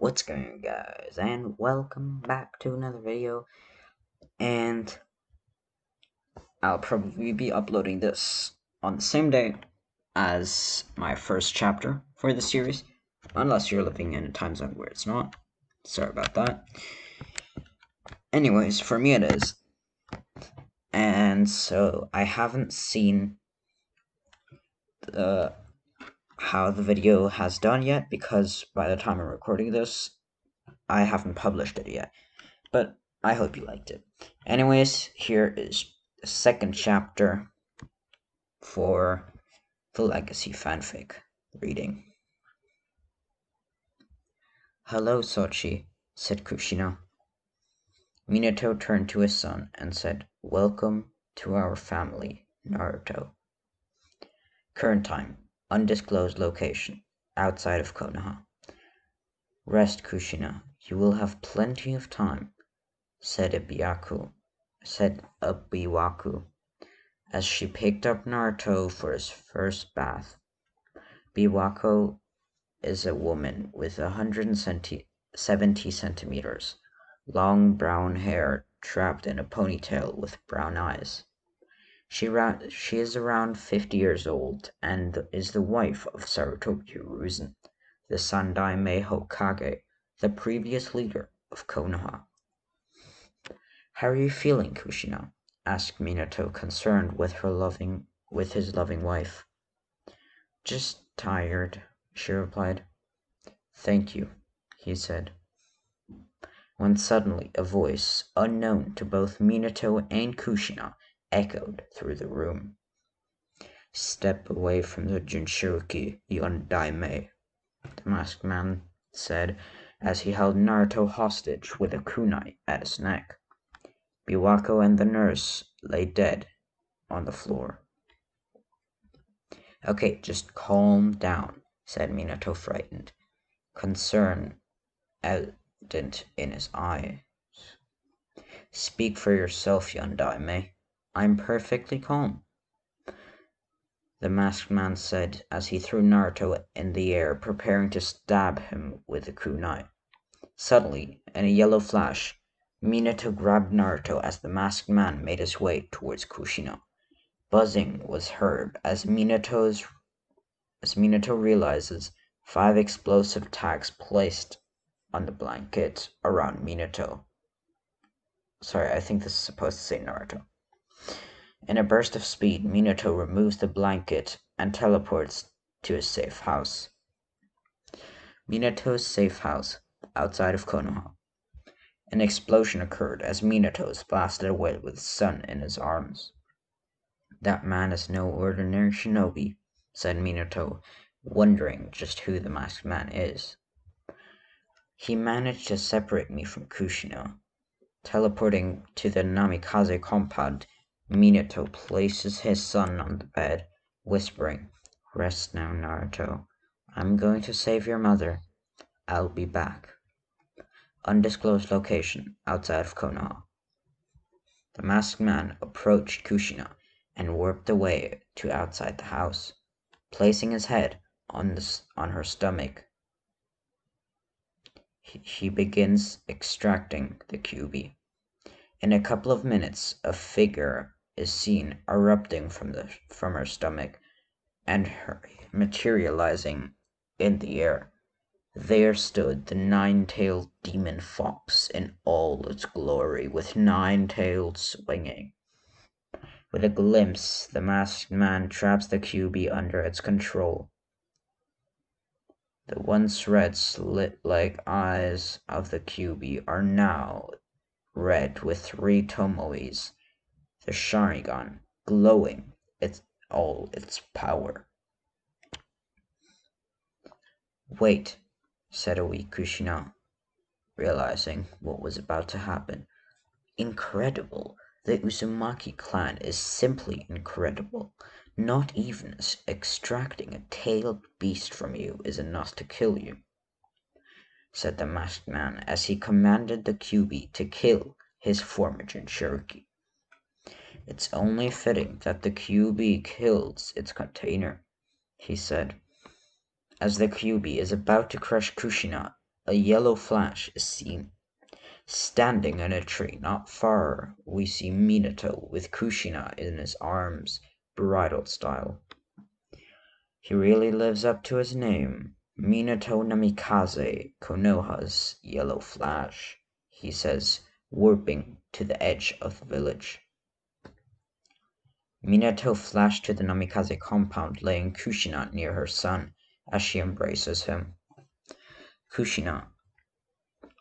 What's going on, guys, and welcome back to another video. And I'll probably be uploading this on the same day as my first chapter for the series, unless you're living in a time zone where it's not. Sorry about that. Anyways, for me it is. And so I haven't seen how the video has done yet, because by the time I'm recording this, I haven't published it yet. But I hope you liked it. Anyways, here is the second chapter for the Legacy Fanfic reading. "Hello, Sochi," said Kushina. Minato turned to his son and said, "Welcome to our family, Naruto." Current time, undisclosed location, outside of Konoha. "Rest, Kushina. You will have plenty of time," said Ibiwaku, as she picked up Naruto for his first bath. Biwako is a woman with 170 centimeters, long brown hair trapped in a ponytail with brown eyes. She is around 50 years old and is the wife of Sarutobi Hiruzen, the Sandaime Hokage, the previous leader of Konoha. "How are you feeling, Kushina?" asked Minato, concerned with his loving wife. "Just tired," she replied. "Thank you," he said, when suddenly a voice, unknown to both Minato and Kushina, echoed through the room. "Step away from the Jinchuriki, Yondaime," the masked man said, as he held Naruto hostage with a kunai at his neck. Biwako and the nurse lay dead on the floor. "Okay, just calm down," said Minato, frightened, concern evident in his eyes. "Speak for yourself, Yondaime. I'm perfectly calm," the masked man said as he threw Naruto in the air, preparing to stab him with the kunai. Suddenly, in a yellow flash, Minato grabbed Naruto as the masked man made his way towards Kushina. Buzzing was heard as Minato realizes 5 explosive tags placed on the blanket around Minato. Sorry, I think this is supposed to say Naruto. In a burst of speed, Minato removes the blanket and teleports to his safe house. Minato's safe house, outside of Konoha. An explosion occurred as Minato was blasted away with his son in his arms. "That man is no ordinary shinobi," said Minato, wondering just who the masked man is. "He managed to separate me from Kushina." Teleporting to the Namikaze compound, Minato places his son on the bed, whispering, "Rest now, Naruto. I'm going to save your mother. I'll be back." Undisclosed location, outside of Konoha. The masked man approached Kushina and warped away to outside the house, placing his head on her stomach. He begins extracting the QB. In a couple of minutes, a figure is seen erupting from her stomach and her materializing in the air. There stood the 9-tailed demon fox in all its glory, with 9 tails swinging. With a glimpse, the masked man traps the QB under its control. The once red slit-like eyes of the QB are now red with 3 tomoes, the Sharingan glowing all its power. "Wait," said a weak Kushina, realizing what was about to happen. "Incredible! The Uzumaki clan is simply incredible. Not even extracting a tailed beast from you is enough to kill you," said the masked man as he commanded the QB to kill his former Jinchuriki. "It's only fitting that the QB kills its container," he said. As the QB is about to crush Kushina, a yellow flash is seen. Standing in a tree not far, we see Minato with Kushina in his arms, bridal style. He really lives up to his name. Minato Namikaze Konoha's yellow flash, he says, warping to the edge of the village. Minato flashed to the Namikaze compound, laying Kushina near her son as she embraces him. Kushina,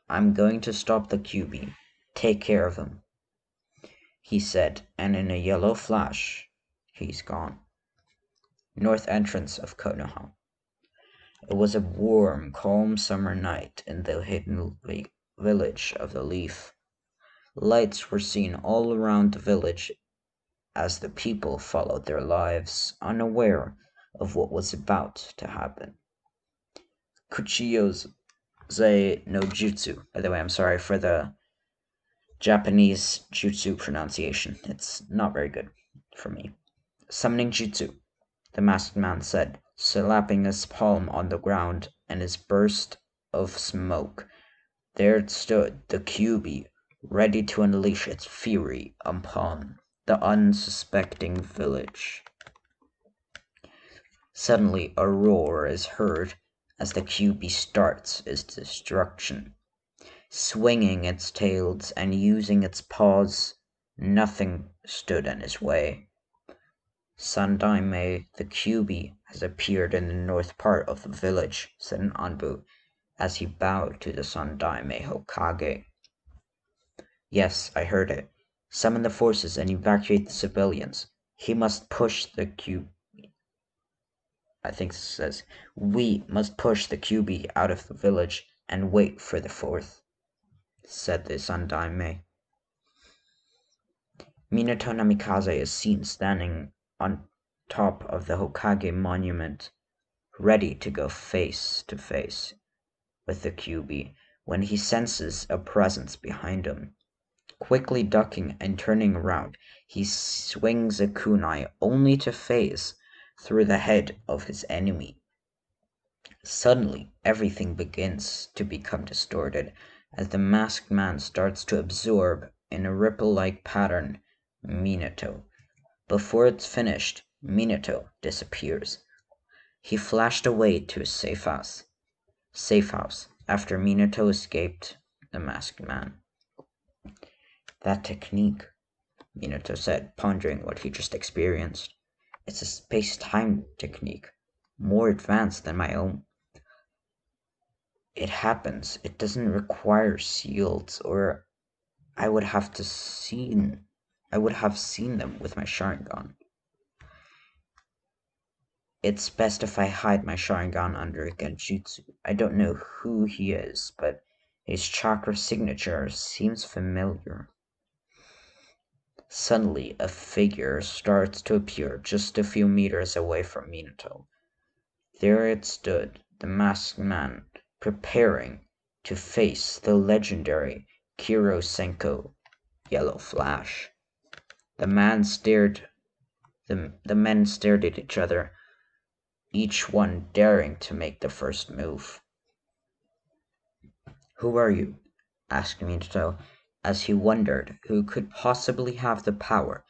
I'm going to stop the Kyuubi. Take care of him, he said, and in a yellow flash, he's gone. North entrance of Konoha. It was a warm, calm summer night in the hidden village of the Leaf. Lights were seen all around the village as the people followed their lives, unaware of what was about to happen. Kuchiyo's no Jutsu. By the way, I'm sorry for the Japanese jutsu pronunciation. It's not very good for me. Summoning jutsu, the masked man said, slapping his palm on the ground, and his burst of smoke. There stood the Kyuubi, ready to unleash its fury upon the unsuspecting village. Suddenly a roar is heard as the Kyuubi starts its destruction. Swinging its tails and using its paws, nothing stood in his way. Sandaime, the Kyuubi, has appeared in the north part of the village, said an Anbu, as he bowed to the Sandaime Hokage. Yes, I heard it. Summon the forces and evacuate the civilians. He must push the Kyuubi. I think it says, we must push the Kyuubi out of the village and wait for the fourth, said the Sandaime. Minato Namikaze is seen standing on top of the Hokage monument, ready to go face to face with the Kyuubi when he senses a presence behind him. Quickly ducking and turning around, he swings a kunai only to phase through the head of his enemy. Suddenly, everything begins to become distorted as the masked man starts to absorb, in a ripple-like pattern, Minato. Before it's finished, Minato disappears. He flashed away to his safe house after Minato escaped the masked man. That technique, Minato said, pondering what he just experienced. It's a space-time technique, more advanced than my own. It happens. It doesn't require shields, or I would have seen them with my Sharingan. It's best if I hide my Sharingan under a Genjutsu. I don't know who he is, but his chakra signature seems familiar. Suddenly, a figure starts to appear just a few meters away from Minato. There it stood, the masked man, preparing to face the legendary Kiro Senko Yellow Flash. The men stared at each other, each one daring to make the first move. Who are you? Asked Minato, as he wondered who could possibly have the power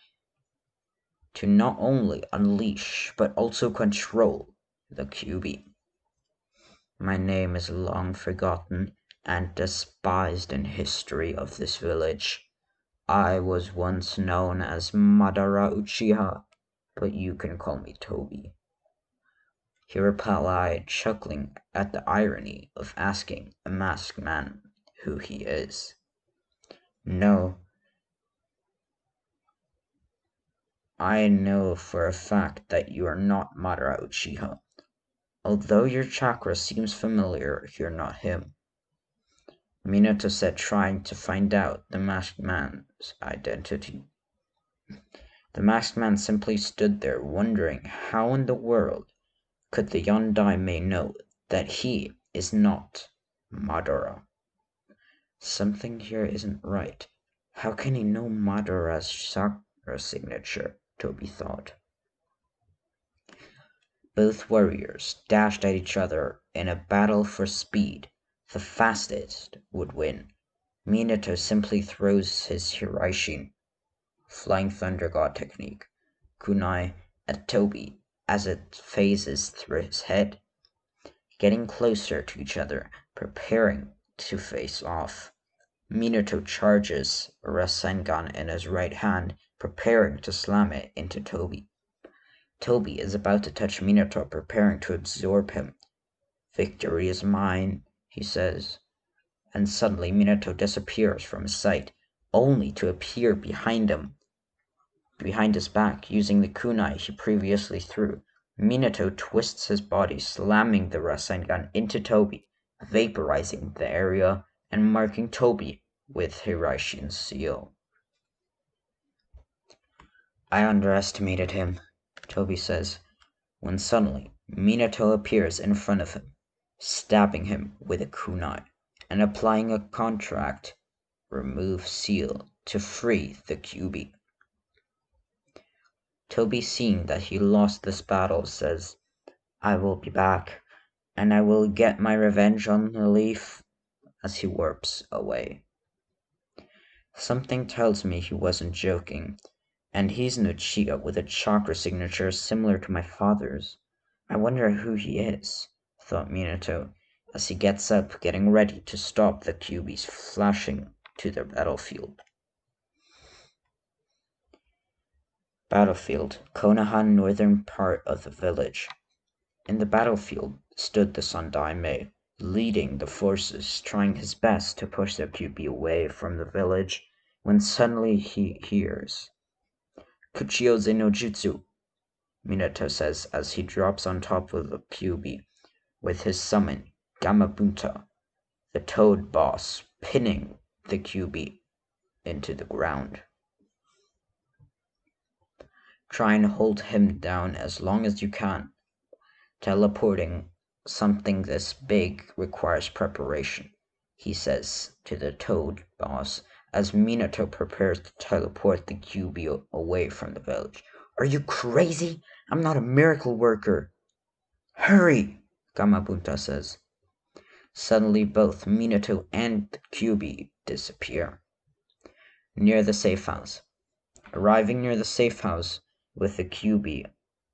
to not only unleash but also control the Kyuubi. My name is long forgotten and despised in history of this village. I was once known as Madara Uchiha, but you can call me Tobi. He replied, chuckling at the irony of asking a masked man who he is. No, I know for a fact that you are not Madara Uchiha. Although your chakra seems familiar, you're not him, Minato said, trying to find out the masked man's identity. The masked man simply stood there, wondering how in the world could the Yondaime know that he is not Madara. Something here isn't right. How can he know Madara's chakra signature? Tobi thought. Both warriors dashed at each other in a battle for speed, The fastest would win. Minato simply throws his Hiraishin, Flying Thunder God technique, kunai, at Toby as it phases through his head, getting closer to each other, preparing to face off. Minato charges a Rasengan in his right hand, preparing to slam it into Toby. Toby is about to touch Minato, preparing to absorb him. "Victory is mine," he says, and suddenly Minato disappears from his sight, only to appear behind his back, using the kunai he previously threw. Minato twists his body, slamming the Rasengan into Toby, vaporizing the area and marking Toby with Hiraishin's seal. "I underestimated him," Toby says, when suddenly Minato appears in front of him, stabbing him with a kunai and applying a contract remove seal to free the Kyuubi. Toby, seeing that he lost this battle, says, "I will be back, and I will get my revenge on the leaf," as he warps away. Something tells me he wasn't joking, and he's an Uchiha with a chakra signature similar to my father's. I wonder who he is, thought Minato, as he gets up, getting ready to stop the Kyuubis flashing to the battlefield. Battlefield, Konoha, northern part of the village. In the battlefield stood the Sandaime, leading the forces, trying his best to push the Kyuubi away from the village, when suddenly he hears "Kuchioze no Jutsu," Minato says as he drops on top of the Kyuubi with his summon, Gamabunta, the Toad boss, pinning the Kyuubi into the ground. "Try and hold him down as long as you can. Teleporting something this big requires preparation," he says to the Toad boss as Minato prepares to teleport the Kyuubi away from the village. "Are you crazy? I'm not a miracle worker." "Hurry!" Gamabunta says. Suddenly both Minato and the Kyuubi disappear. Near the safe house. Arriving near the safe house with the Kyuubi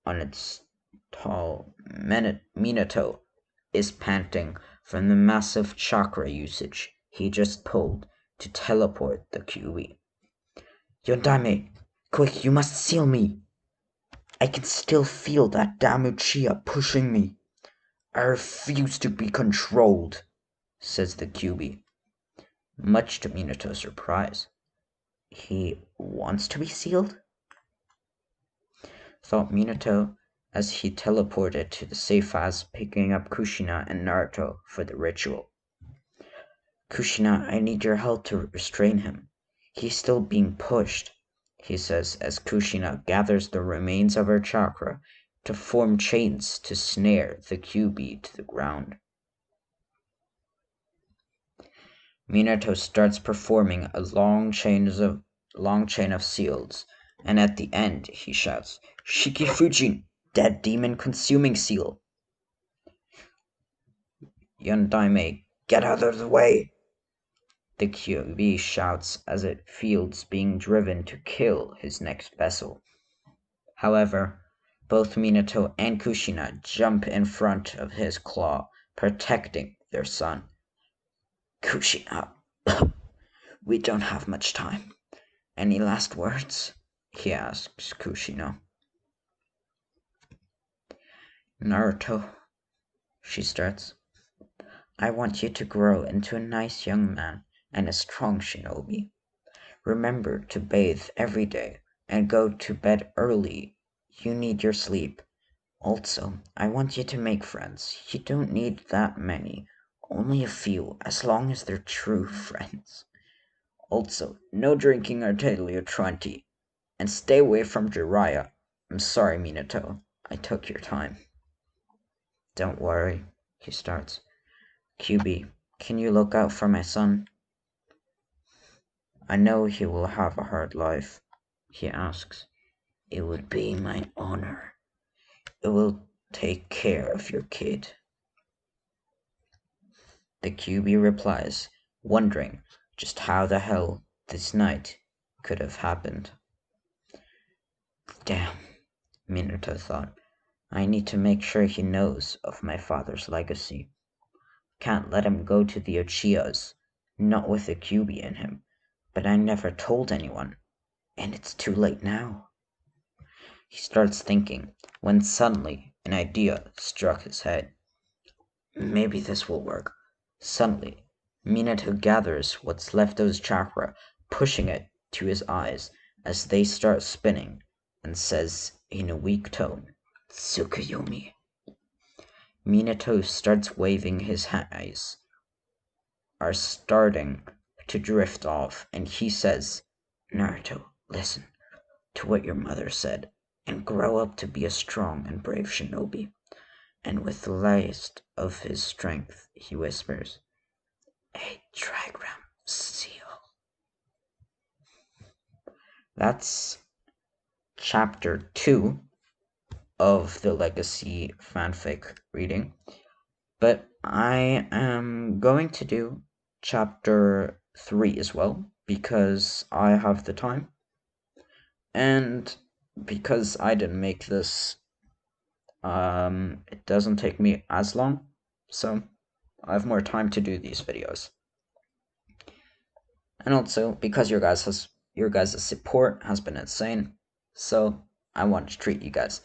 on its tall, Minato is panting from the massive chakra usage he just pulled to teleport the Kyuubi. "Yondaime, quick, you must seal me. I can still feel that damn Uchiha pushing me. I refuse to be controlled," says the Kyuubi, much to Minato's surprise. He wants to be sealed? Thought Minato as he teleported to the safe house, picking up Kushina and Naruto for the ritual. "Kushina, I need your help to restrain him. He's still being pushed," he says as Kushina gathers the remains of her chakra to form chains to snare the Kyuubi to the ground. Minato starts performing a long chain of seals, and at the end he shouts, "Shikifujin, dead demon consuming seal." "Yondaime, get out of the way!" the Kyuubi shouts as it feels being driven to kill his next vessel. However, both Minato and Kushina jump in front of his claw, protecting their son. "Kushina, we don't have much time. Any last words?" he asks Kushina. "Naruto," she starts, "I want you to grow into a nice young man and a strong shinobi. Remember to bathe every day and go to bed early. You need your sleep. Also, I want you to make friends. You don't need that many, only a few, as long as they're true friends. Also, no drinking until you're 20. And stay away from Jiraiya. I'm sorry, Minato. I took your time." "Don't worry," he starts. "Kyuubi, can you look out for my son?" "I know he will have a hard life," he asks. "It would be my honor. It will take care of your kid." The QB replies, wondering just how the hell this night could have happened. Damn, Minato thought. I need to make sure he knows of my father's legacy. Can't let him go to the Uchihas, not with the QB in him. But I never told anyone, and it's too late now. He starts thinking, when suddenly an idea struck his head. Maybe this will work. Suddenly, Minato gathers what's left of his chakra, pushing it to his eyes as they start spinning, and says in a weak tone, Tsukuyomi. Minato starts waving his eyes are starting to drift off, and he says, Naruto, listen to what your mother said, and grow up to be a strong and brave shinobi. And with the last of his strength, he whispers, a trigram seal. That's chapter 2 of the Legacy Fanfic reading. But I am going to do chapter 3 as well, because I have the time. And because I didn't make this, it doesn't take me as long, so I have more time to do these videos. And also because your guys' support has been insane, so I want to treat you guys.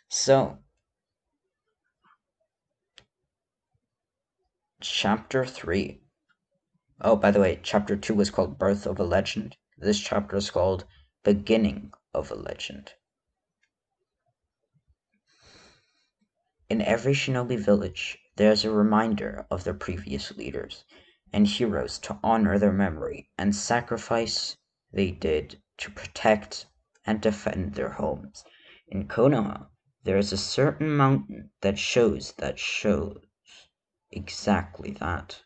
So chapter 3. Oh, by the way, chapter 2 was called Birth of a Legend. This chapter is called Beginning of a Legend. In every shinobi village, there is a reminder of their previous leaders and heroes to honor their memory and sacrifice they did to protect and defend their homes. In Konoha, there is a certain mountain that shows exactly that.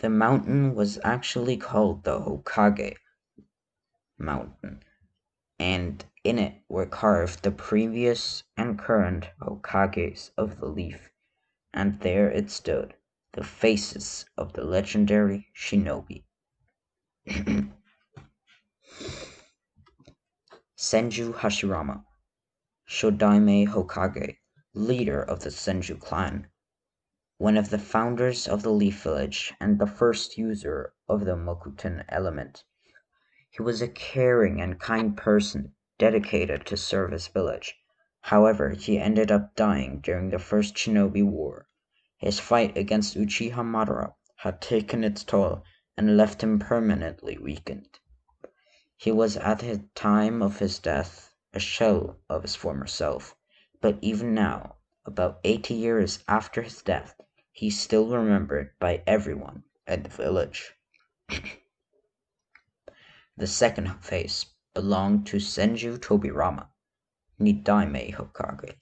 The mountain was actually called the Hokage Mountain, and in it were carved the previous and current Hokages of the Leaf, and there it stood, the faces of the legendary shinobi. Senju Hashirama, Shodaime Hokage, leader of the Senju clan, one of the founders of the Leaf Village and the first user of the Mokuton element. He was a caring and kind person dedicated to serve his village. However, he ended up dying during the First Shinobi War. His fight against Uchiha Madara had taken its toll and left him permanently weakened. He was at the time of his death a shell of his former self, but even now, about 80 years after his death, he is still remembered by everyone at the village. The second phase belonged to Senju Tobirama, Nidaime Hokage.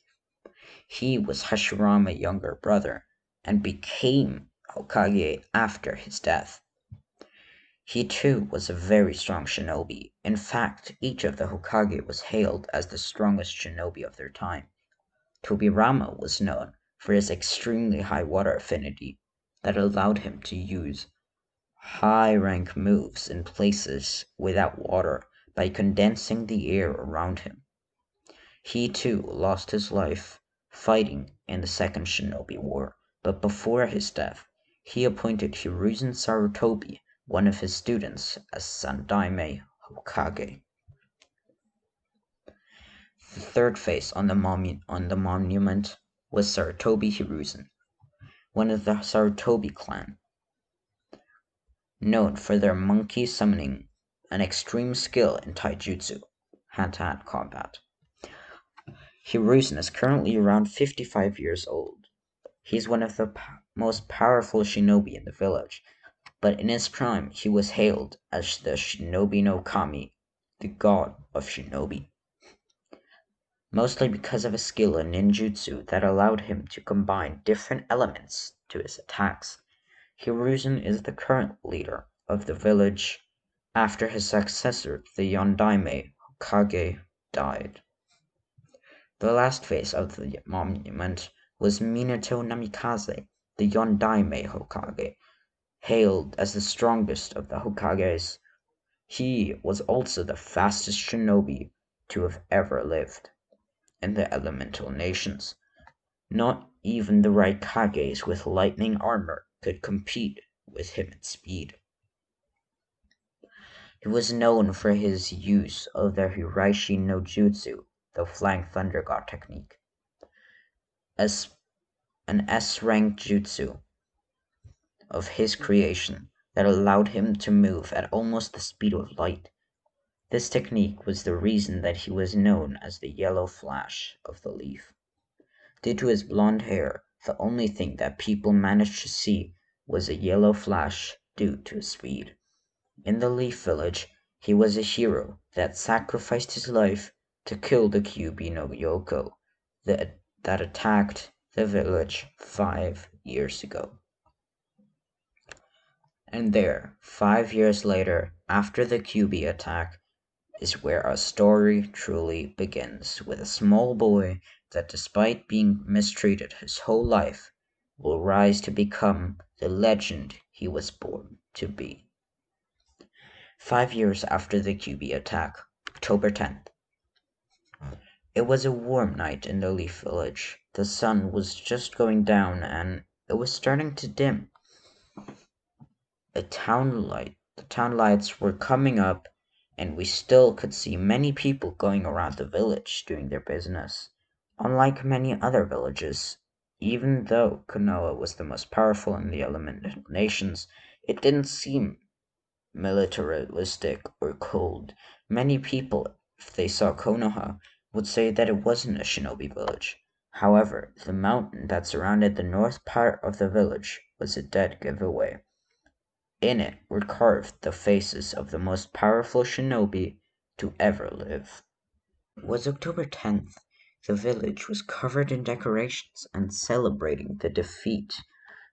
He was Hashirama's younger brother and became Hokage after his death. He too was a very strong shinobi. In fact, each of the Hokage was hailed as the strongest shinobi of their time. Tobirama was known for his extremely high water affinity that allowed him to use high-rank moves in places without water by condensing the air around him. He too lost his life fighting in the Second Shinobi War, but before his death, he appointed Hiruzen Sarutobi, one of his students, as Sandaime Hokage. The third face on the monument was Sarutobi Hiruzen, one of the Sarutobi clan, known for their monkey summoning and extreme skill in taijutsu, hand-to-hand combat. Hiruzen is currently around 55 years old. He's one of the most powerful shinobi in the village, but in his prime he was hailed as the Shinobi no Kami, the god of shinobi, mostly because of his skill in ninjutsu that allowed him to combine different elements to his attacks. Hiruzen is the current leader of the village after his successor, the Yondaime Hokage, died. The last phase of the monument was Minato Namikaze, the Yondaime Hokage, hailed as the strongest of the Hokages. He was also the fastest shinobi to have ever lived in the elemental nations. Not even the Raikages with lightning armor could compete with him in speed. He was known for his use of the Hiraishi no Jutsu, the Flying Thunder God technique, as an S-rank jutsu of his creation that allowed him to move at almost the speed of light. This technique was the reason that he was known as the Yellow Flash of the Leaf. Due to his blonde hair, the only thing that people managed to see was a yellow flash due to his speed. In the Leaf Village, he was a hero that sacrificed his life to kill the Kyuubi no Yoko that attacked the village 5 years ago. And there, 5 years later, after the Kyuubi attack, is where our story truly begins, with a small boy that, despite being mistreated his whole life, will rise to become the legend he was born to be. 5 years after the Kyuubi attack, October 10th. It was a warm night in the Leaf Village. The sun was just going down and it was starting to dim. The town lights were coming up, and we still could see many people going around the village doing their business. Unlike many other villages, even though Konoha was the most powerful in the elemental nations, it didn't seem militaristic or cold. Many people, if they saw Konoha, would say that it wasn't a shinobi village. However, the mountain that surrounded the north part of the village was a dead giveaway. In it were carved the faces of the most powerful shinobi to ever live. It was October 10th. The village was covered in decorations and celebrating the defeat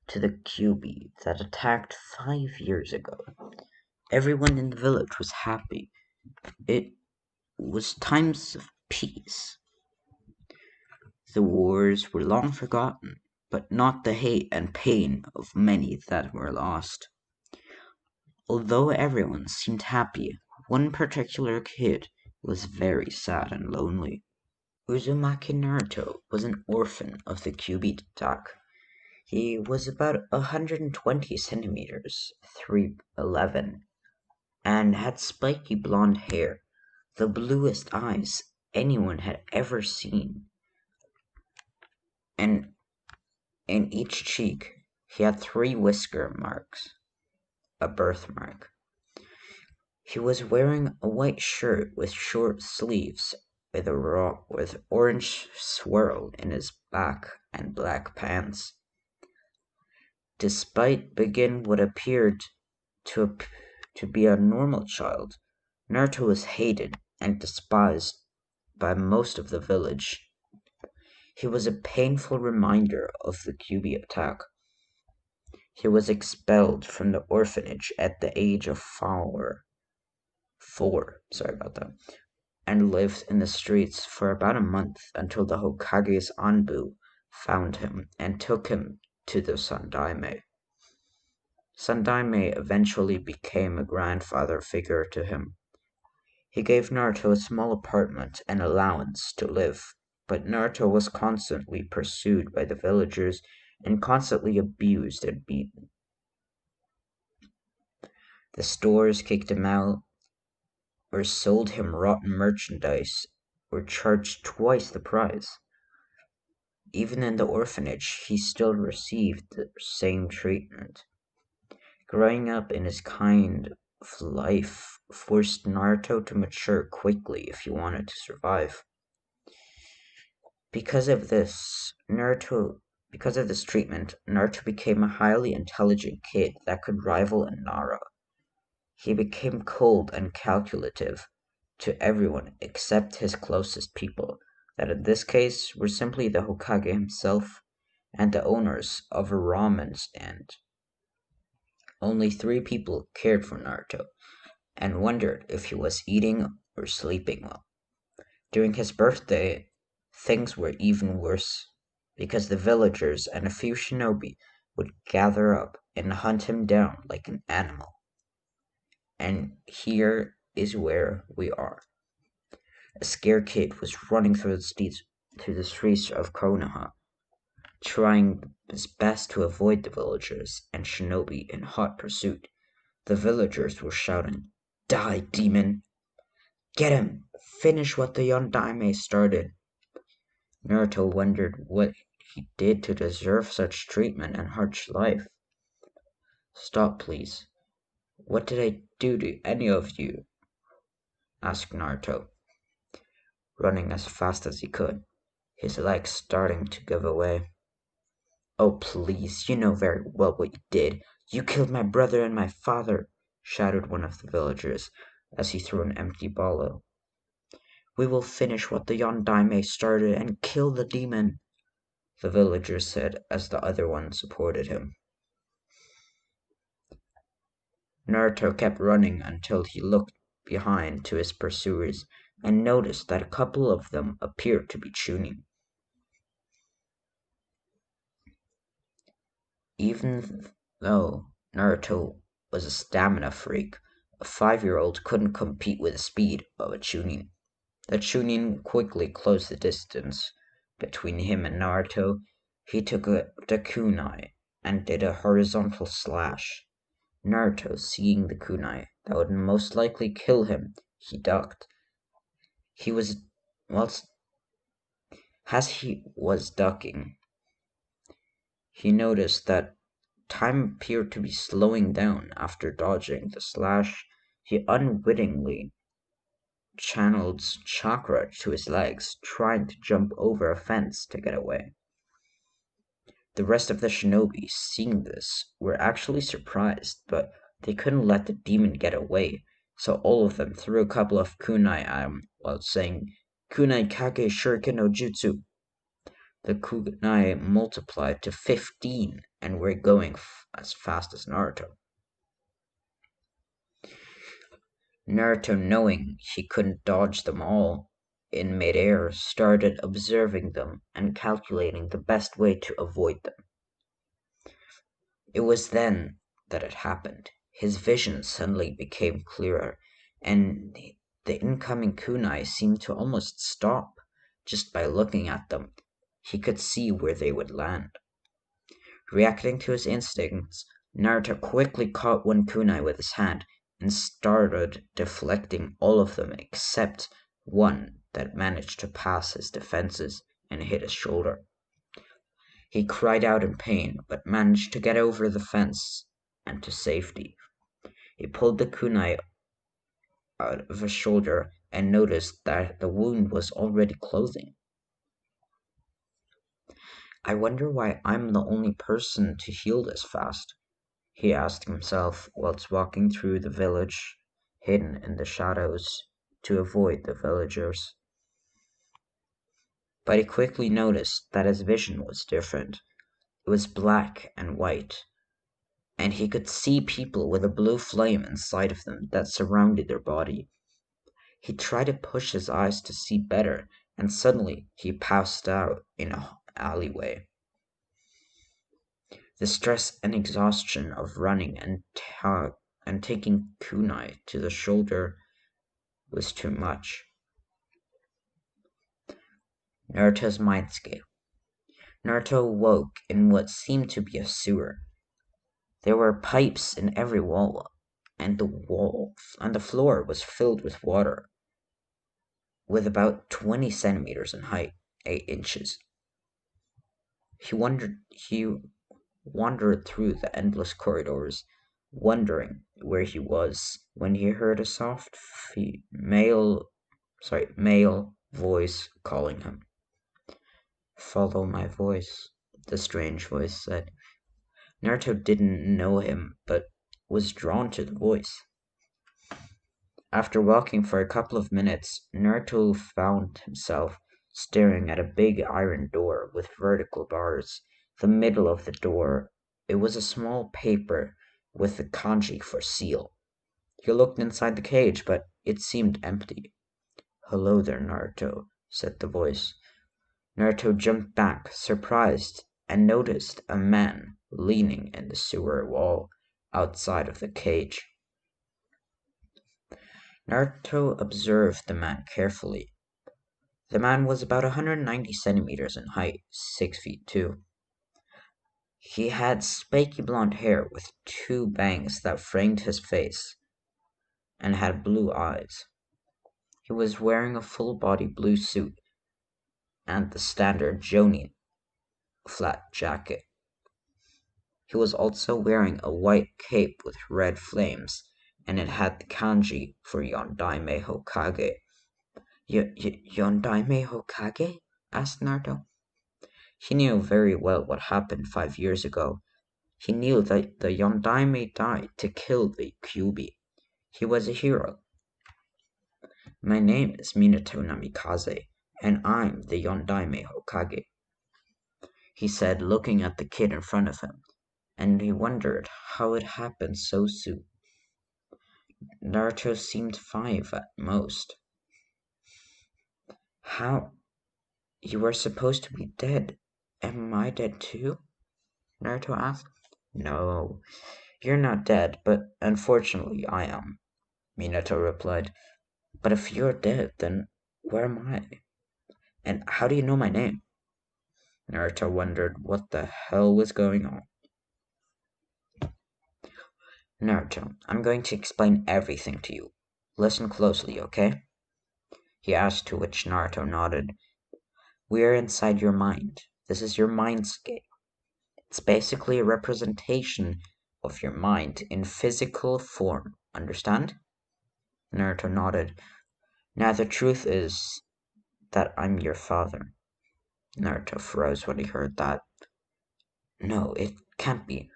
to the Kyuubi that attacked 5 years ago. Everyone in the village was happy. It was times of peace. The wars were long forgotten, but not the hate and pain of many that were lost. Although everyone seemed happy, one particular kid was very sad and lonely. Uzumaki Naruto was an orphan of the Kyuubi attack. He was about 120 centimeters, 3'11", and had spiky blonde hair, the bluest eyes anyone had ever seen. And in each cheek, he had 3 whisker marks, a birthmark. He was wearing a white shirt with short sleeves with orange swirl in his back and black pants. Despite begin what appeared to be a normal child, Naruto was hated and despised by most of the village. He was a painful reminder of the Kyuubi attack. He was expelled from the orphanage at the age of 4, and lived in the streets for about a month until the Hokage's Anbu found him and took him to the Sandaime. Sandaime eventually became a grandfather figure to him. He gave Naruto a small apartment and allowance to live, but Naruto was constantly pursued by the villagers and constantly abused and beaten. The stores kicked him out, or sold him rotten merchandise, or charged twice the price. Even in the orphanage, he still received the same treatment. Growing up in his kind of life forced Naruto to mature quickly if he wanted to survive. Because of this treatment, Naruto became a highly intelligent kid that could rival Nara. He became cold and calculative to everyone except his closest people, that in this case were simply the Hokage himself and the owners of a ramen stand. Only 3 people cared for Naruto and wondered if he was eating or sleeping well. During his birthday, things were even worse. because the villagers and a few shinobi would gather up and hunt him down like an animal. And here is where we are. A scared kid was running through the streets of Konoha, trying his best to avoid the villagers and shinobi in hot pursuit. The villagers were shouting, "Die, demon! Get him! Finish what the Yondaime started!" Naruto wondered what he did to deserve such treatment and harsh life. "Stop, please. What did I do to any of you?" asked Naruto, running as fast as he could, his legs starting to give way. "Oh, please, you know very well what you did. You killed my brother and my father," shouted one of the villagers as he threw an empty bottle. "We will finish what the Yondaime started and kill the demon," the villager said as the other one supported him. Naruto kept running until he looked behind to his pursuers and noticed that a couple of them appeared to be tuning. Even though Naruto was a stamina freak, a 5-year-old couldn't compete with the speed of a Chunin. The Chunin quickly closed the distance between him and Naruto. He took the kunai and did a horizontal slash. Naruto, seeing the kunai that would most likely kill him, he ducked. As he was ducking, he noticed that time appeared to be slowing down. After dodging the slash, he unwittingly channeled chakra to his legs, trying to jump over a fence to get away. The rest of the shinobi, seeing this, were actually surprised, but they couldn't let the demon get away, so all of them threw a couple of kunai at him while saying, "Kunai kage shuriken no jutsu." The kunai multiplied to 15 and were going as fast as Naruto. Naruto, knowing he couldn't dodge them all in midair, started observing them and calculating the best way to avoid them. It was then that it happened. His vision suddenly became clearer, and the incoming kunai seemed to almost stop. Just by looking at them, he could see where they would land. Reacting to his instincts, Naruto quickly caught one kunai with his hand and started deflecting all of them except one that managed to pass his defenses and hit his shoulder. He cried out in pain, but managed to get over the fence and to safety. He pulled the kunai out of his shoulder and noticed that the wound was already closing. "I wonder why I'm the only person to heal this fast," he asked himself whilst walking through the village, hidden in the shadows to avoid the villagers. But he quickly noticed that his vision was different. It was black and white, and he could see people with a blue flame inside of them that surrounded their body. He tried to push his eyes to see better, and suddenly he passed out in an alleyway. The stress and exhaustion of running and taking kunai to the shoulder was too much. Naruto's mindscape. Naruto woke in what seemed to be a sewer. There were pipes in every wall, and the floor was filled with water, with about 20 centimeters in height, 8 inches. He wandered through the endless corridors, wondering where he was, when he heard a soft male voice calling him. "Follow my voice," the strange voice said. Naruto didn't know him, but was drawn to the voice. After walking for a couple of minutes, Naruto found himself staring at a big iron door with vertical bars. The middle of the door, it was a small paper with the kanji for seal. He looked inside the cage, but it seemed empty. "Hello there, Naruto," said the voice. Naruto jumped back, surprised, and noticed a man leaning in the sewer wall outside of the cage. Naruto observed the man carefully. The man was about 190 centimeters in height, 6 feet 2. He had spiky blonde hair with 2 bangs that framed his face, and had blue eyes. He was wearing a full-body blue suit and the standard Jonin flat jacket. He was also wearing a white cape with red flames, and it had the kanji for Yondaime Hokage. Yondaime Hokage? Asked Naruto. He knew very well what happened 5 years ago. He knew that the Yondaime died to kill the Kyuubi. He was a hero. My name is Minato Namikaze, and I'm the Yondaime Hokage, he said, looking at the kid in front of him, and he wondered how it happened so soon. Naruto seemed 5 at most. How? You are supposed to be dead. Am I dead too? Naruto asked. No, you're not dead, but unfortunately I am, Minato replied. But if you're dead, then where am I? And how do you know my name? Naruto wondered what the hell was going on. Naruto, I'm going to explain everything to you. Listen closely, okay? He asked, to which Naruto nodded. We are inside your mind. This is your mindscape. It's basically a representation of your mind in physical form. Understand? Naruto nodded. Now the truth is that I'm your father. Naruto froze when he heard that. No, it can't be.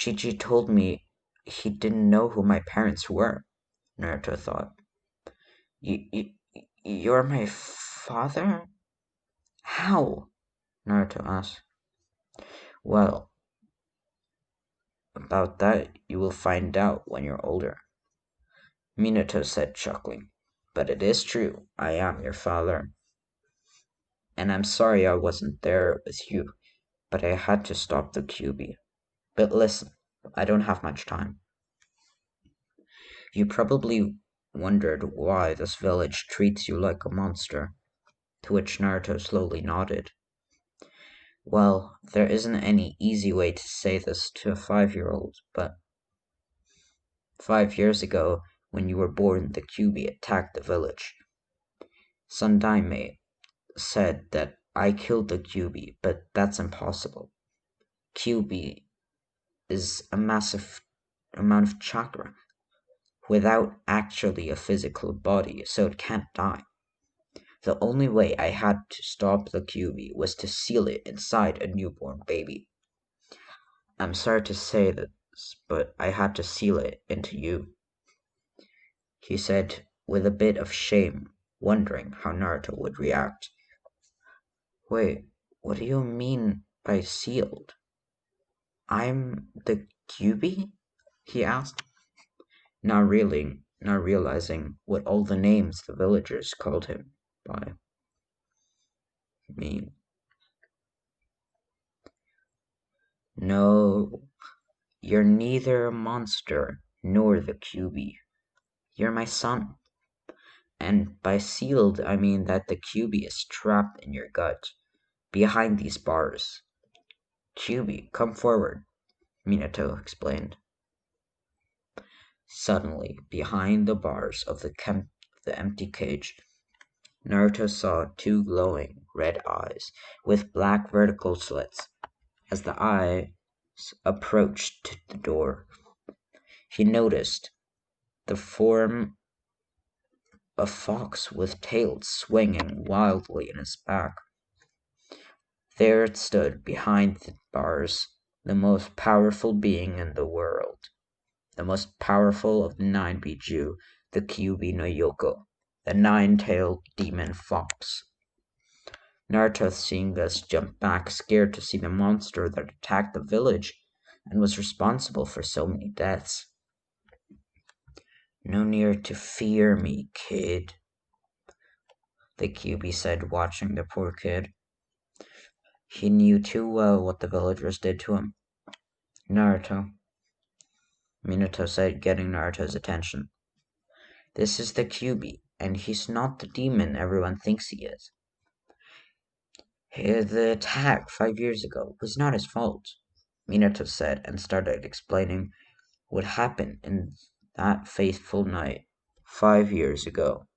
Chi-Chi told me he didn't know who my parents were, Naruto thought. You're my father? How? Naruto asked. Well, about that you will find out when you're older, Minato said, chuckling. But it is true, I am your father. And I'm sorry I wasn't there with you, but I had to stop the Kyuubi. But listen, I don't have much time. You probably wondered why this village treats you like a monster, to which Naruto slowly nodded. Well, there isn't any easy way to say this to a 5-year-old, but 5 years ago, when you were born, the Kyuubi attacked the village. Sandaime said that I killed the Kyuubi, but that's impossible. Kyuubi is a massive amount of chakra without actually a physical body, so it can't die. The only way I had to stop the Kyuubi was to seal it inside a newborn baby. I'm sorry to say this, but I had to seal it into you, he said with a bit of shame, wondering how Naruto would react. Wait, what do you mean by sealed? I'm the Kyuubi? He asked, not realizing what all the names the villagers called him by mean. No, you're neither a monster nor the Kyuubi. You're my son. And by sealed, I mean that the Kyuubi is trapped in your gut, behind these bars. Kyuubi, come forward, Minato explained. Suddenly, behind the bars of the empty cage, Naruto saw 2 glowing red eyes with black vertical slits. As the eyes approached the door, he noticed the form of a fox with tails swinging wildly in his back. There it stood behind the bars, the most powerful being in the world, the most powerful of the 9 Biju, the Kyuubi no Yoko, the 9-tailed demon fox. Naruto, seeing this, jumped back, scared to see the monster that attacked the village and was responsible for so many deaths. No need to fear me, kid, the Kyuubi said, watching the poor kid. He knew too well what the villagers did to him. Naruto, Minato said, getting Naruto's attention. This is the Kyuubi, and he's not the demon everyone thinks he is. The attack 5 years ago was not his fault, Minato said, and started explaining what happened in that fateful night 5 years ago.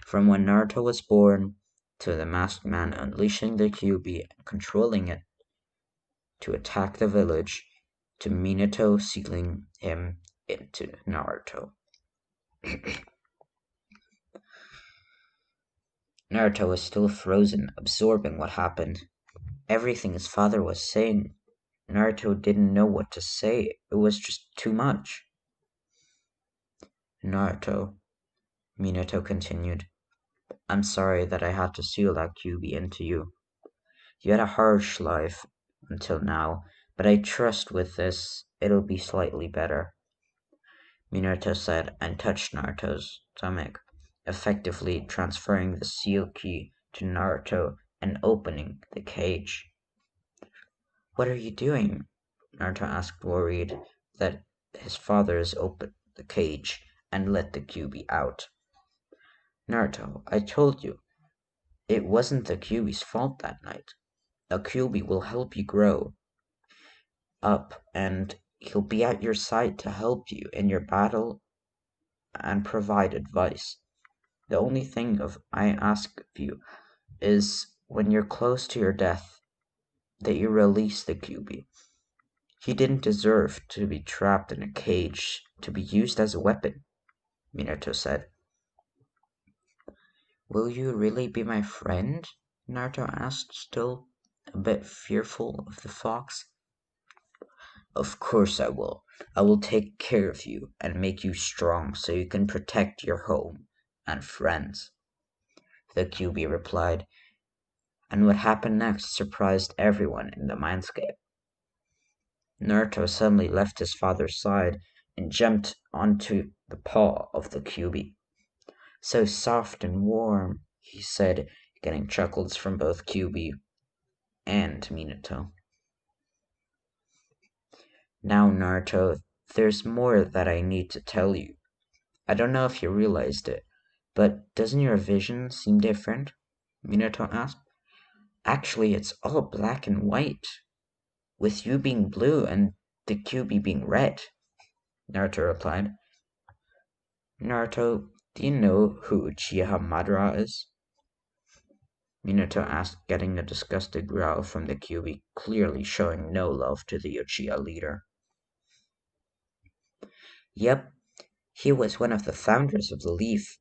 From when Naruto was born, to the masked man unleashing the Kyuubi and controlling it to attack the village, to Minato sealing him into Naruto. Naruto was still frozen, absorbing what happened. Everything his father was saying, Naruto didn't know what to say. It was just too much. Naruto, Minato continued, I'm sorry that I had to seal that Kyuubi into you. You had a harsh life until now, but I trust with this it'll be slightly better. Minato said and touched Naruto's stomach, effectively transferring the seal key to Naruto and opening the cage. What are you doing? Naruto asked, worried that his father's opened the cage and let the Kyuubi out. Naruto, I told you, it wasn't the Kyuubi's fault that night. A Kyuubi will help you grow up, and he'll be at your side to help you in your battle and provide advice. The only thing I ask of you is, when you're close to your death, that you release the Kyuubi. He didn't deserve to be trapped in a cage to be used as a weapon, Minato said. Will you really be my friend? Naruto asked, still a bit fearful of the fox. Of course I will. I will take care of you and make you strong so you can protect your home and friends, the Kyuubi replied, and what happened next surprised everyone in the mindscape. Naruto suddenly left his father's side and jumped onto the paw of the Kyuubi. So soft and warm, he said, getting chuckles from both Kyuubi and Minato. Now, Naruto, there's more that I need to tell you. I don't know if you realized it, but doesn't your vision seem different? Minato asked. Actually, it's all black and white, with you being blue and the Kyuubi being red, Naruto replied. Naruto, do you know who Uchiha Madara is? Minato asked, getting a disgusted growl from the Kyuubi, clearly showing no love to the Uchiha leader. Yep, he was one of the founders of the Leaf,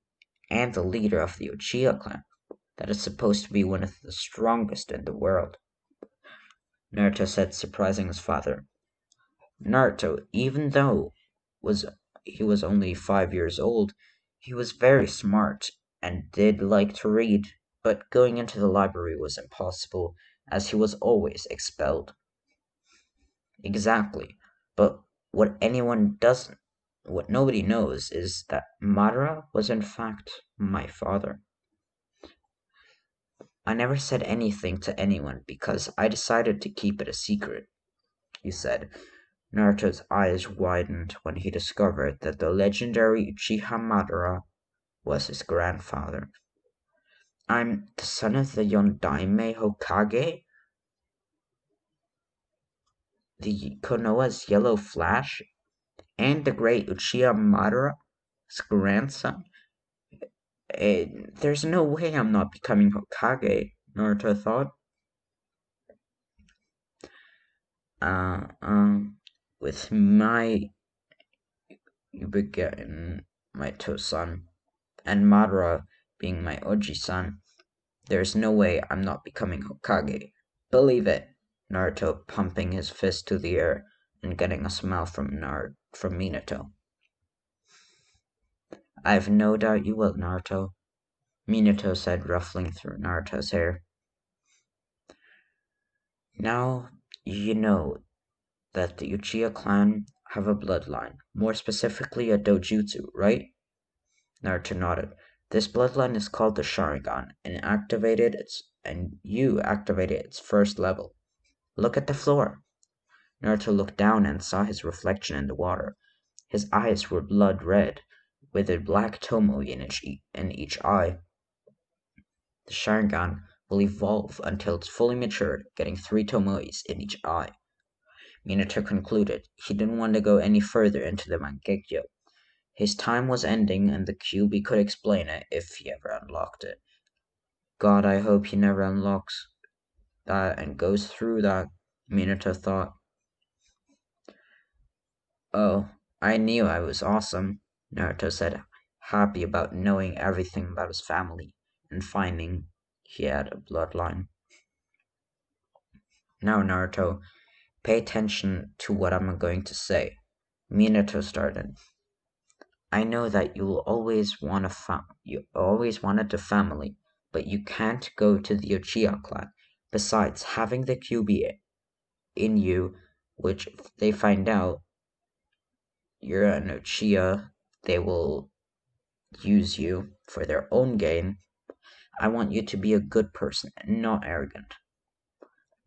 and the leader of the Uchiha clan, that is supposed to be one of the strongest in the world, Naruto said, surprising his father. Naruto, even though he was only 5 years old, he was very smart and did like to read, but going into the library was impossible, as he was always expelled. Exactly, but what nobody knows is that Madara was in fact my father. I never said anything to anyone because I decided to keep it a secret, he said. Naruto's eyes widened when he discovered that the legendary Uchiha Madara was his grandfather. I'm the son of the Yondaime Hokage? The Konoha's Yellow Flash? And the great Uchiha Madara's grandson? There's no way I'm not becoming Hokage, Naruto thought. With my begetting my Tosan, and Madara being my Oji-san, there's no way I'm not becoming Hokage. Believe it, Naruto, pumping his fist to the air and getting a smile from Minato. I've no doubt you will, Naruto, Minato said, ruffling through Naruto's hair. Now you know that the Uchiha clan have a bloodline, more specifically a dojutsu, right? Naruto nodded. This bloodline is called the Sharingan, and you activated its first level. Look at the floor. Naruto looked down and saw his reflection in the water. His eyes were blood red, with a black tomoe in each eye. The Sharingan will evolve until it's fully matured, getting 3 tomoes in each eye. Minato concluded he didn't want to go any further into the Mangekyo. His time was ending, and the QB could explain it if he ever unlocked it. God, I hope he never unlocks that and goes through that, Minato thought. Oh, I knew I was awesome, Naruto said, happy about knowing everything about his family and finding he had a bloodline. Now, Naruto, pay attention to what I'm going to say. Minato started. I know that you always wanted a family, but you can't go to the Uchiha clan. Besides, having the QB in you, which if they find out you're an Uchiha, they will use you for their own gain. I want you to be a good person and not arrogant.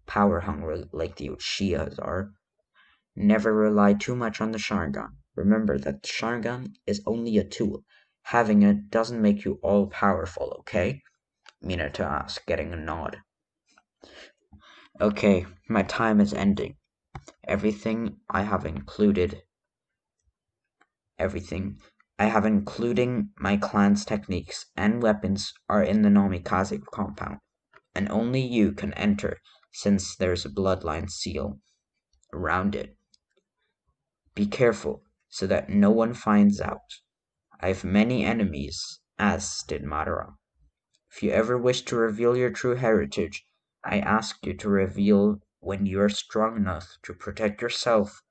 Power hungry like the Uchihas are. Never rely too much on the Sharingan. Remember that the Sharingan is only a tool. Having it doesn't make you all powerful, okay? Minato asked, getting a nod. Okay, my time is ending. Everything I have including my clan's techniques and weapons are in the Nomikaze compound, and only you can enter since there's a bloodline seal around it. Be careful so that no one finds out. I've many enemies, as did Madara. If you ever wish to reveal your true heritage, I ask you to reveal when you are strong enough to protect yourself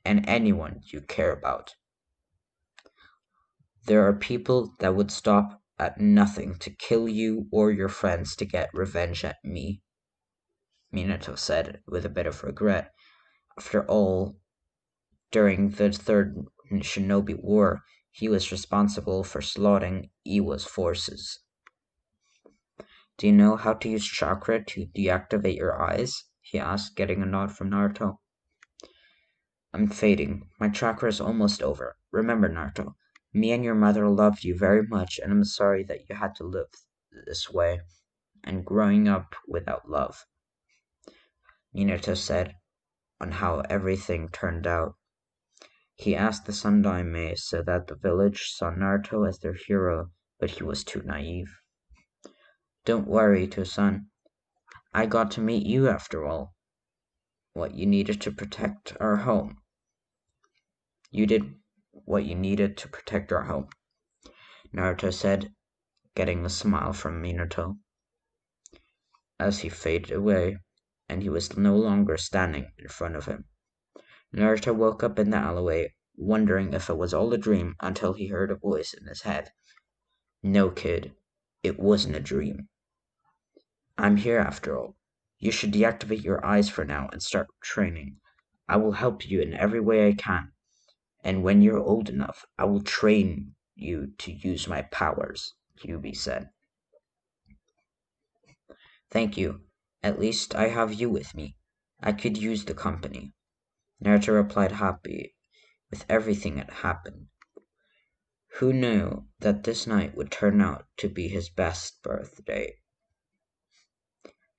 and anyone you care about. There are people that would stop at nothing to kill you or your friends to get revenge at me, Minato said with a bit of regret. After all, during the Third Shinobi War, he was responsible for slaughtering Iwa's forces. Do you know how to use chakra to deactivate your eyes? He asked, getting a nod from Naruto. I'm fading. My chakra is almost over. Remember, Naruto, me and your mother loved you very much, and I'm sorry that you had to live this way and growing up without love. Minato said on how everything turned out. He asked the Sun Daime so that the village saw Naruto as their hero, but he was too naive. Don't worry, Tosan. I got to meet you after all. What you needed to protect our home. You did what you needed to protect our home, Naruto said, getting a smile from Minato. As he faded away, and he was no longer standing in front of him. Naruto woke up in the alleyway, wondering if it was all a dream until he heard a voice in his head. No, kid, it wasn't a dream. I'm here after all. You should deactivate your eyes for now and start training. I will help you in every way I can, and when you're old enough, I will train you to use my powers, Kyuubi said. Thank you. At least I have you with me. I could use the company. Naruto replied, happy with everything that happened. Who knew that this night would turn out to be his best birthday?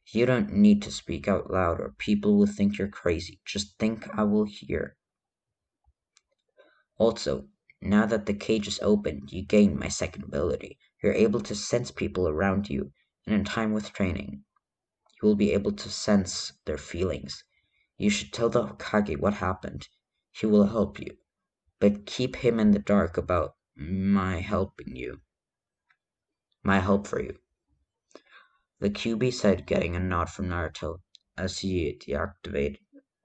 You don't need to speak out loud or people will think you're crazy. Just think I will hear. Also, now that the cage is open, you gain my second ability. You're able to sense people around you, and in time with training, you will be able to sense their feelings. You should tell the Hokage what happened. He will help you, but keep him in the dark about my help for you. The QB said, getting a nod from Naruto as he deactivated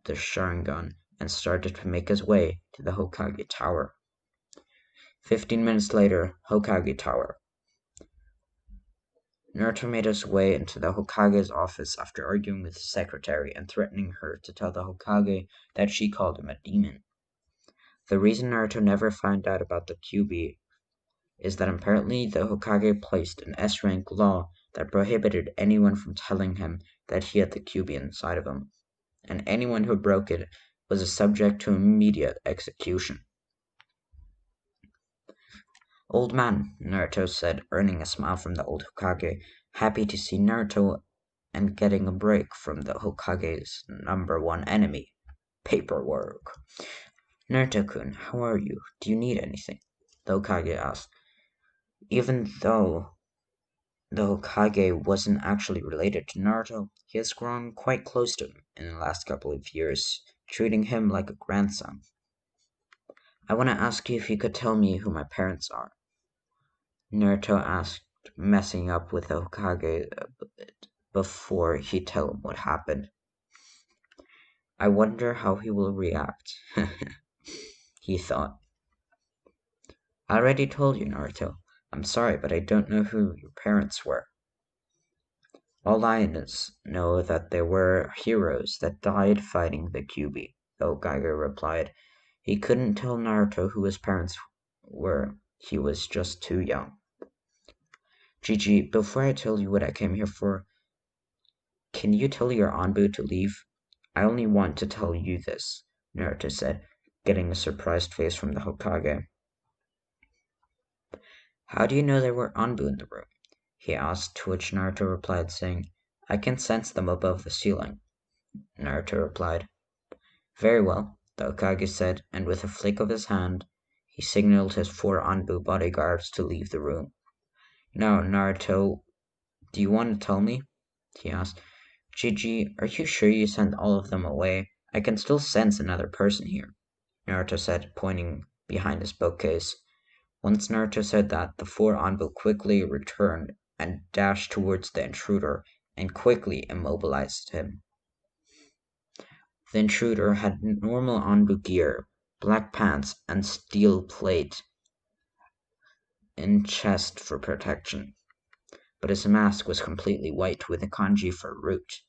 the Sharingan and started to make his way to the Hokage Tower. 15 minutes later, Hokage Tower. Naruto made his way into the Hokage's office after arguing with his secretary and threatening her to tell the Hokage that she called him a demon. The reason Naruto never found out about the QB is that apparently the Hokage placed an S-rank law that prohibited anyone from telling him that he had the Kyuubi inside of him, and anyone who broke it was subject to immediate execution. Old man, Naruto said, earning a smile from the old Hokage, happy to see Naruto and getting a break from the Hokage's #1 enemy, paperwork. Naruto-kun, how are you? Do you need anything? The Hokage asked. Even though the Hokage wasn't actually related to Naruto, he has grown quite close to him in the last couple of years, treating him like a grandson. I want to ask you if you could tell me who my parents are. Naruto asked, messing up with the Hokage before he tell him what happened. I wonder how he will react, he thought. I already told you, Naruto. I'm sorry, but I don't know who your parents were. All I know that they were heroes that died fighting the Kyuubi, the Hokage replied. He couldn't tell Naruto who his parents were. He was just too young. Gigi, before I tell you what I came here for, can you tell your Anbu to leave? I only want to tell you this, Naruto said, getting a surprised face from the Hokage. How do you know there were Anbu in the room? He asked, to which Naruto replied, saying, I can sense them above the ceiling. Naruto replied. Very well, the Hokage said, and with a flick of his hand, he signaled his 4 Anbu bodyguards to leave the room. Now, Naruto, do you want to tell me? He asked. Gigi, are you sure you sent all of them away? I can still sense another person here, Naruto said, pointing behind his bookcase. Once Naruto said that, the 4 Anbu quickly returned and dashed towards the intruder and quickly immobilized him. The intruder had normal Anbu gear, black pants, and steel plate in chest for protection, but his mask was completely white with a kanji for root.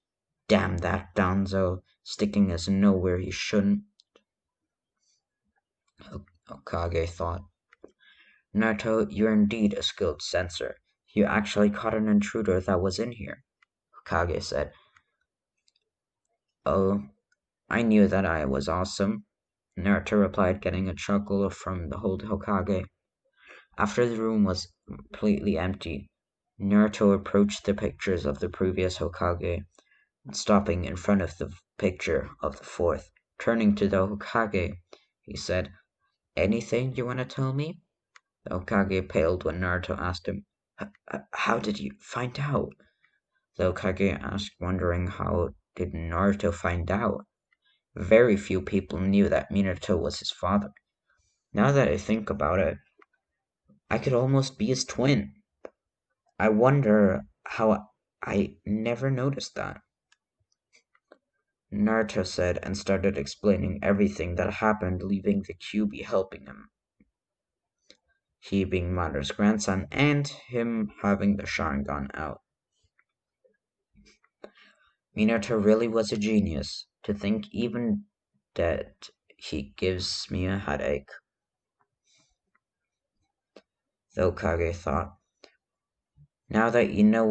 Damn that Danzo, sticking his nose where he shouldn't, Hokage thought. Naruto, you're indeed a skilled censor. You actually caught an intruder that was in here, Hokage said. Oh, I knew that I was awesome, Naruto replied, getting a chuckle from the old Hokage. After the room was completely empty, Naruto approached the pictures of the previous Hokage, stopping in front of the picture of the 4th. Turning to the Hokage, he said, Anything you want to tell me? The Hokage paled when Naruto asked him, How did you find out? The Hokage asked, wondering how did Naruto find out? Very few people knew that Minato was his father. Now that I think about it, I could almost be his twin. I wonder how I never noticed that. Naruto said and started explaining everything that happened, leaving the Kyuubi helping him. He being Madara's grandson and him having the Sharingan out. Minato really was a genius. To think even that he gives me a headache. The Hokage thought. Now that you know,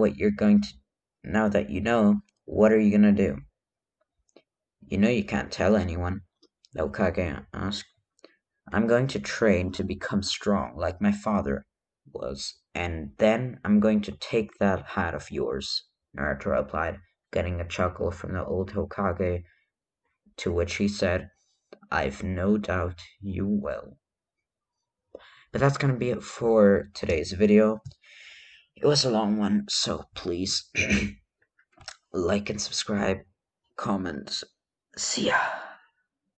what are you gonna do? You know you can't tell anyone, the Hokage asked. I'm going to train to become strong like my father was, and then I'm going to take that hat of yours, Naruto replied, getting a chuckle from the old Hokage, to which he said, I've no doubt you will. But that's going to be it for today's video. It was a long one, so please like and subscribe, comment. See ya!